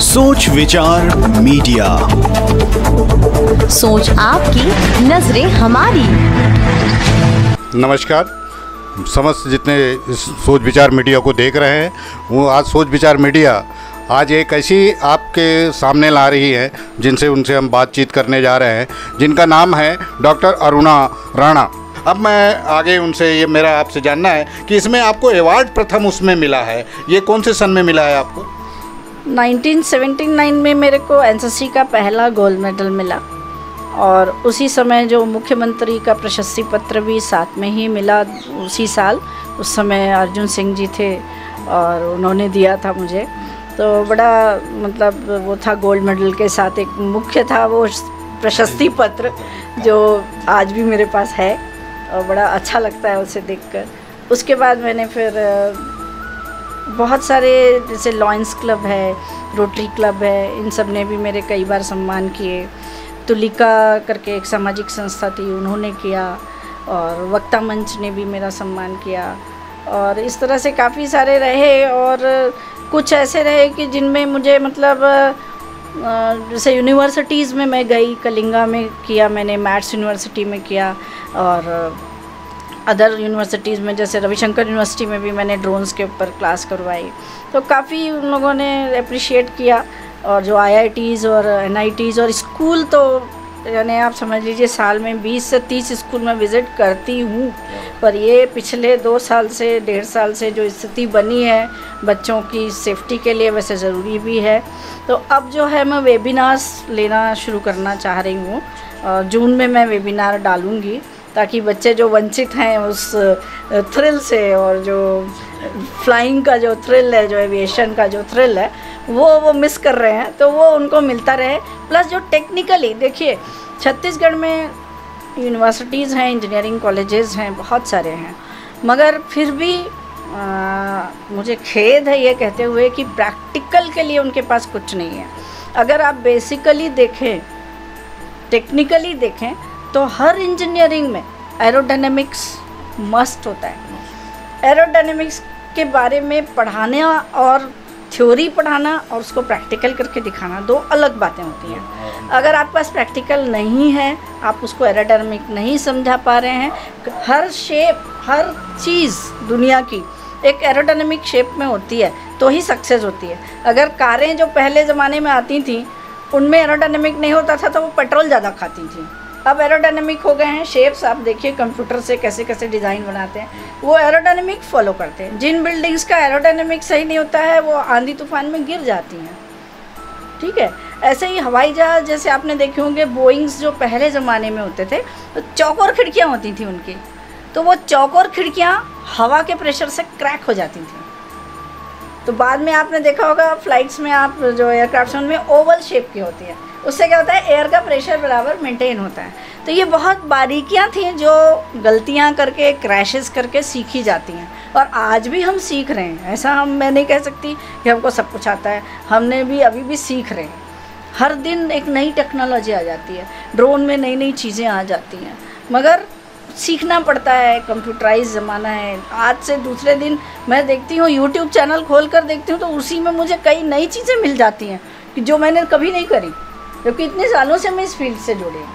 सोच विचार मीडिया, सोच आपकी, नजरें हमारी। नमस्कार, समस्त जितने इस सोच विचार मीडिया को देख रहे हैं, वो आज सोच विचार मीडिया आज एक ऐसी आपके सामने ला रही है जिनसे उनसे हम बातचीत करने जा रहे हैं, जिनका नाम है डॉक्टर अरुणा राणा। अब मैं आगे उनसे ये मेरा आपसे जानना है कि इसमें आपको अवार्ड प्रथम उसमें मिला है, ये कौन से सन में मिला है आपको? 1979 में मेरे को एनसीसी का पहला गोल्ड मेडल मिला और उसी समय जो मुख्यमंत्री का प्रशस्ति पत्र भी साथ में ही मिला उसी साल। उस समय अर्जुन सिंह जी थे और उन्होंने दिया था मुझे, तो बड़ा मतलब वो था गोल्ड मेडल के साथ एक मुख्य था वो प्रशस्ति पत्र जो आज भी मेरे पास है और बड़ा अच्छा लगता है उसे देखकर। उसके बाद मैंने फिर बहुत सारे जैसे लॉयंस क्लब है, रोटरी क्लब है, इन सब ने भी मेरे कई बार सम्मान किए। तुलिका करके एक सामाजिक संस्था थी, उन्होंने किया, और वक्ता मंच ने भी मेरा सम्मान किया। और इस तरह से काफ़ी सारे रहे और कुछ ऐसे रहे कि जिनमें मुझे मतलब जैसे यूनिवर्सिटीज़ में मैं गई, कलिंगा में किया मैंने, मैथ्स यूनिवर्सिटी में किया, और अदर यूनिवर्सिटीज़ में जैसे रविशंकर यूनिवर्सिटी में भी मैंने ड्रोन्स के ऊपर क्लास करवाई। तो काफ़ी उन लोगों ने अप्रिशिएट किया। और जो IITs और NITs और स्कूल, तो यानी आप समझ लीजिए साल में 20 से 30 स्कूल में विज़िट करती हूँ। पर ये पिछले 2 साल से 1.5 साल से जो स्थिति बनी है बच्चों की सेफ्टी के लिए, वैसे ज़रूरी भी है, तो अब जो है मैं वेबिनार्स लेना शुरू करना चाह रही हूँ। और जून में मैं वेबिनार डालूँगी ताकि बच्चे जो वंचित हैं उस थ्रिल से, और जो फ्लाइंग का जो थ्रिल है, जो एविएशन का जो थ्रिल है, वो मिस कर रहे हैं, तो वो उनको मिलता रहे। प्लस जो टेक्निकली देखिए, छत्तीसगढ़ में यूनिवर्सिटीज़ हैं, इंजीनियरिंग कॉलेजेस हैं, बहुत सारे हैं, मगर फिर भी मुझे खेद है ये कहते हुए कि प्रैक्टिकल के लिए उनके पास कुछ नहीं है। अगर आप बेसिकली देखें, टेक्निकली देखें, तो हर इंजीनियरिंग में एरोडायनेमिक्स मस्ट होता है। एरोडायनेमिक्स के बारे में पढ़ाना और थ्योरी पढ़ाना और उसको प्रैक्टिकल करके दिखाना 2 अलग बातें होती हैं। अगर आपके पास प्रैक्टिकल नहीं है, आप उसको एरोडायनेमिक नहीं समझा पा रहे हैं। हर शेप, हर चीज़ दुनिया की एक एरोडायनेमिक शेप में होती है तो ही सक्सेस होती है। अगर कारें जो पहले ज़माने में आती थीं उनमें एरोडायनेमिक नहीं होता था तो वो पेट्रोल ज़्यादा खाती थी। अब एरोडायनेमिक हो गए हैं, शेप्स आप देखिए कंप्यूटर से कैसे कैसे डिज़ाइन बनाते हैं, वो एरोडायनेमिक फॉलो करते हैं। जिन बिल्डिंग्स का एरोडायनेमिक सही नहीं होता है वो आंधी तूफान में गिर जाती हैं, ठीक है। ऐसे ही हवाई जहाज़ जैसे आपने देखे होंगे, बोइंग्स जो पहले ज़माने में होते थे तो चौकोर खिड़कियाँ होती थी उनकी, तो वो चौकोर खिड़कियाँ हवा के प्रेशर से क्रैक हो जाती थी। तो बाद में आपने देखा होगा फ्लाइट्स में, आप जो एयरक्राफ्ट में ओवल शेप की होती है, उससे क्या होता है, एयर का प्रेशर बराबर मेंटेन होता है। तो ये बहुत बारीकियां थी जो गलतियां करके, क्रैशेस करके सीखी जाती हैं, और आज भी हम सीख रहे हैं। ऐसा मैं नहीं कह सकती कि हमको सब कुछ आता है, हमने भी अभी भी सीख रहे हैं। हर दिन एक नई टेक्नोलॉजी आ जाती है, ड्रोन में नई नई चीज़ें आ जाती हैं, मगर सीखना पड़ता है। कंप्यूटराइज ज़माना है। आज से दूसरे दिन मैं देखती हूँ, यूट्यूब चैनल खोल कर देखती हूँ तो उसी में मुझे कई नई चीज़ें मिल जाती हैं कि जो मैंने कभी नहीं करी, क्योंकि इतने सालों से मैं इस फील्ड से जुड़ी हूँ।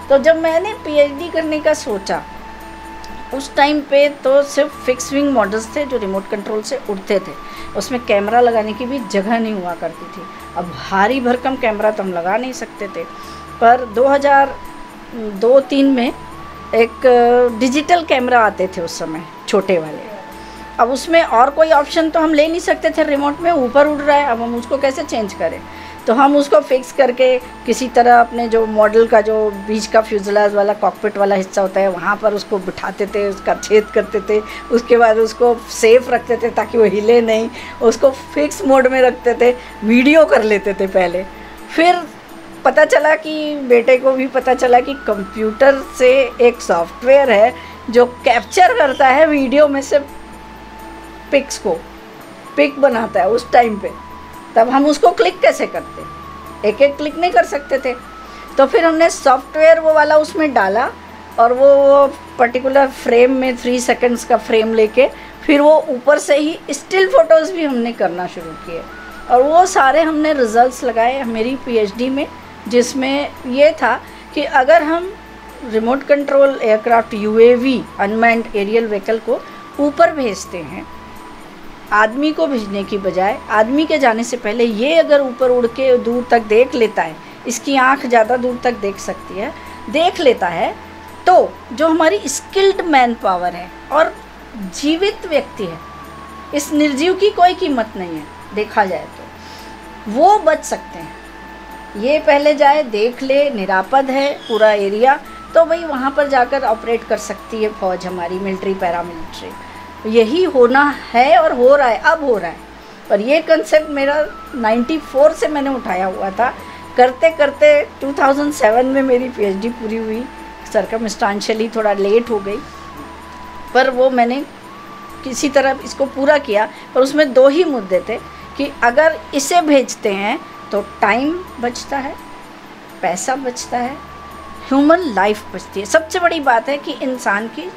तो जब मैंने PhD करने का सोचा, उस टाइम पे तो सिर्फ फिक्स विंग मॉडल्स थे जो रिमोट कंट्रोल से उड़ते थे, उसमें कैमरा लगाने की भी जगह नहीं हुआ करती थी। अब भारी भरकम कैमरा तो हम लगा नहीं सकते थे, पर 2002-03 में एक डिजिटल कैमरा आते थे उस समय, छोटे वाले। अब उसमें और कोई ऑप्शन तो हम ले नहीं सकते थे, रिमोट में ऊपर उड़ रहा है, अब हम उसको कैसे चेंज करें। तो हम उसको फिक्स करके किसी तरह अपने जो मॉडल का जो बीच का फ्यूजलाज वाला कॉकपिट वाला हिस्सा होता है वहाँ पर उसको बिठाते थे, उसका छेद करते थे, उसके बाद उसको सेफ रखते थे ताकि वो हिले नहीं, उसको फिक्स मोड में रखते थे, वीडियो कर लेते थे पहले। फिर पता चला कि बेटे को भी पता चला कि कंप्यूटर से एक सॉफ्टवेयर है जो कैप्चर करता है वीडियो में से पिक्स को, पिक बनाता है उस टाइम पे। तब हम उसको क्लिक कैसे करते, एक एक क्लिक नहीं कर सकते थे। तो फिर हमने सॉफ्टवेयर वो वाला उसमें डाला और वो पर्टिकुलर फ्रेम में 3 सेकंड्स का फ्रेम लेके फिर वो ऊपर से ही स्टिल फ़ोटोज़ भी हमने करना शुरू किए। और वो सारे हमने रिजल्ट्स लगाए मेरी पीएचडी में, जिसमें ये था कि अगर हम remote control aircraft UAV unmanned aerial vehicle को ऊपर भेजते हैं, आदमी को भेजने की बजाय आदमी के जाने से पहले ये अगर ऊपर उड़ के दूर तक देख लेता है, इसकी आँख ज़्यादा दूर तक देख सकती है, देख लेता है, तो जो हमारी स्किल्ड मैन पावर है और जीवित व्यक्ति है, इस निर्जीव की कोई कीमत नहीं है देखा जाए तो, वो बच सकते हैं। ये पहले जाए देख ले, निरापद है पूरा एरिया, तो भाई वहाँ पर जाकर ऑपरेट कर सकती है फौज हमारी, मिलिट्री पैरामिलिट्री। यही होना है और हो रहा है, अब हो रहा है। और ये कंसेप्ट मेरा 94 से मैंने उठाया हुआ था, करते करते 2007 में मेरी पीएचडी पूरी हुई। सर्कमस्टांशियली थोड़ा लेट हो गई, पर वो मैंने किसी तरह इसको पूरा किया। और उसमें 2 ही मुद्दे थे कि अगर इसे भेजते हैं तो टाइम बचता है, पैसा बचता है, ह्यूमन लाइफ बचती है। सबसे बड़ी बात है कि इंसान की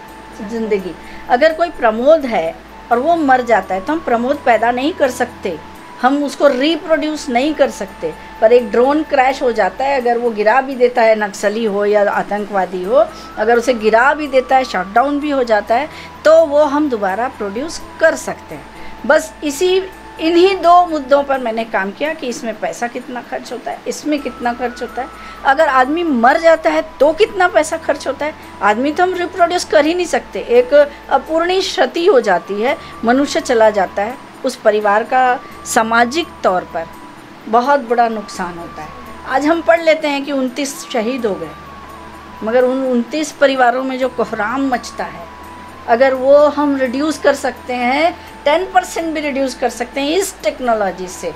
ज़िंदगी, अगर कोई प्रमोद है और वो मर जाता है तो हम प्रमोद पैदा नहीं कर सकते, हम उसको रिप्रोड्यूस नहीं कर सकते। पर एक ड्रोन क्रैश हो जाता है, अगर वो गिरा भी देता है, नक्सली हो या आतंकवादी हो, अगर उसे गिरा भी देता है, शटडाउन भी हो जाता है, तो वो हम दोबारा प्रोड्यूस कर सकते हैं। बस इन्हीं 2 मुद्दों पर मैंने काम किया कि इसमें पैसा कितना खर्च होता है, इसमें कितना खर्च होता है, अगर आदमी मर जाता है तो कितना पैसा खर्च होता है। आदमी तो हम रिप्रोड्यूस कर ही नहीं सकते, एक अपूर्णीय क्षति हो जाती है, मनुष्य चला जाता है, उस परिवार का सामाजिक तौर पर बहुत बड़ा नुकसान होता है। आज हम पढ़ लेते हैं कि 29 शहीद हो गए, मगर उन 29 परिवारों में जो कोहराम मचता है, अगर वो हम रिड्यूस कर सकते हैं, 10% भी रिड्यूस कर सकते हैं इस टेक्नोलॉजी से,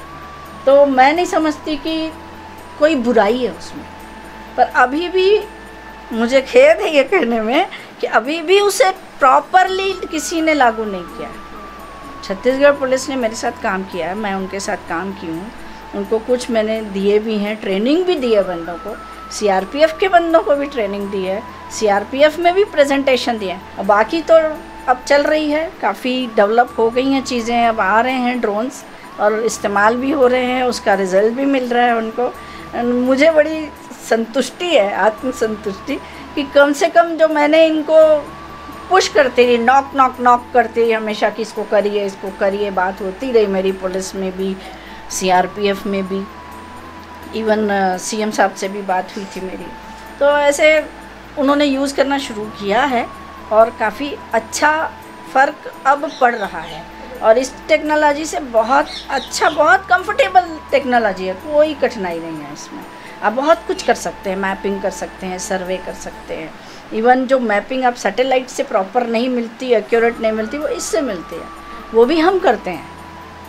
तो मैं नहीं समझती कि कोई बुराई है उसमें। पर अभी भी मुझे खेद है ये कहने में कि अभी भी उसे प्रॉपरली किसी ने लागू नहीं किया। छत्तीसगढ़ पुलिस ने मेरे साथ काम किया है, मैं उनके साथ काम की हूँ, उनको कुछ मैंने दिए भी हैं, ट्रेनिंग भी दी है बंदों को, सीआरपीएफ के बंदों को भी ट्रेनिंग दी है, सीआरपीएफ में भी प्रेजेंटेशन दिए हैं। और बाकी तो अब चल रही है, काफ़ी डेवलप हो गई हैं चीज़ें, अब आ रहे हैं ड्रोन्स और इस्तेमाल भी हो रहे हैं, उसका रिज़ल्ट भी मिल रहा है उनको। मुझे बड़ी संतुष्टि है, आत्मसंतुष्टि, कि कम से कम जो मैंने इनको पुश करती रही, नॉक करती रही हमेशा कि इसको करिए, बात होती रही मेरी पुलिस में भी, सीआरपीएफ में भी, इवन सीएम साहब से भी बात हुई थी मेरी। तो ऐसे उन्होंने यूज़ करना शुरू किया है और काफ़ी अच्छा फ़र्क अब पड़ रहा है। और इस टेक्नोलॉजी से बहुत अच्छा, बहुत कंफर्टेबल टेक्नोलॉजी है, कोई कठिनाई नहीं है इसमें। आप बहुत कुछ कर सकते हैं, मैपिंग कर सकते हैं, सर्वे कर सकते हैं। इवन जो मैपिंग आप सैटेलाइट से प्रॉपर नहीं मिलती, एक्यूरेट नहीं मिलती, वो इससे मिलती है, वो भी हम करते हैं।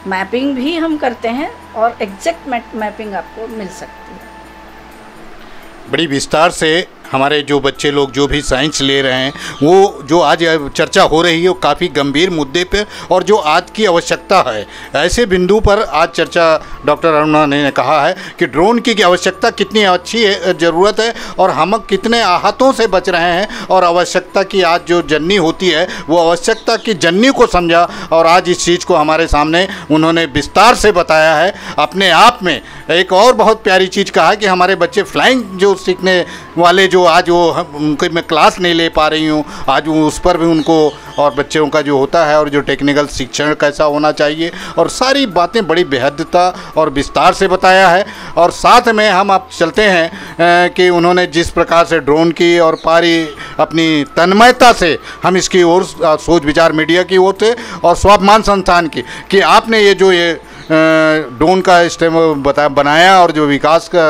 मैपिंग भी हम करते हैं और एग्जैक्ट मैपिंग आपको मिल सकती है। बड़ी विस्तार से हमारे जो बच्चे लोग जो भी साइंस ले रहे हैं, वो जो आज चर्चा हो रही है वो काफ़ी गंभीर मुद्दे पे और जो आज की आवश्यकता है, ऐसे बिंदु पर आज चर्चा डॉक्टर अरुणा ने कहा है कि ड्रोन की आवश्यकता कितनी अच्छी है, ज़रूरत है, और हम कितने आहतों से बच रहे हैं। और आवश्यकता की आज जो जननी होती है, वो आवश्यकता की जननी को समझा और आज इस चीज़ को हमारे सामने उन्होंने विस्तार से बताया है। अपने आप में एक और बहुत प्यारी चीज़ कहा कि हमारे बच्चे फ्लाइंग जो सीखने वाले जो आज वो उनके मैं क्लास नहीं ले पा रही हूँ, आज वो उस पर भी उनको और बच्चों का जो होता है और जो टेक्निकल शिक्षण कैसा होना चाहिए और सारी बातें बड़ी बेहदता और विस्तार से बताया है। और साथ में हम अब चलते हैं कि उन्होंने जिस प्रकार से ड्रोन की और पारी अपनी तन्मयता से हम इसकी ओर सोच विचार मीडिया की ओर से और स्वाभिमान संस्थान की कि आपने ये जो ये ड्रोन का बनाया और जो विकास का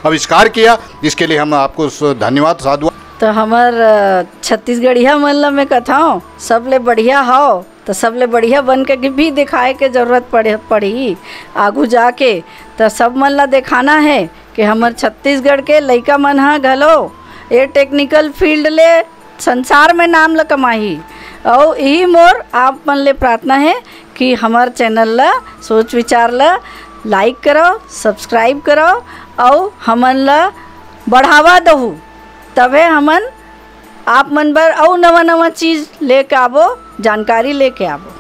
आविष्कार किया, इसके लिए हम आपको धन्यवाद साधु। तो हमार छत्तीसगढ़िया मन में कथाओं सबले बढ़िया हो, तो सबले बढ़िया बन के भी दिखाए के ज़रूरत पड़ी आगू जाके। तो सब मन ला दिखाना है कि हमार छत्तीसगढ़ के लइका मन हा घलो ये टेक्निकल फील्ड ले संसार में नाम ला कमाही। और यही मोर आप मन ले प्रार्थना है कि हमार चैनल ला सोच विचार ला लाइक करो, सब्सक्राइब करो और हमन ला बढ़ावा दहू, तबे हमन आप मन बर और नवा नवा चीज़ लेके आबो, जानकारी लेके आबो।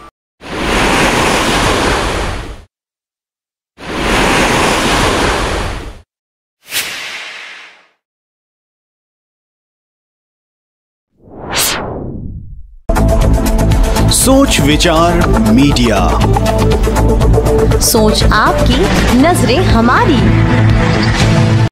सोच विचार मीडिया। सोच आपकी, नजरें हमारी।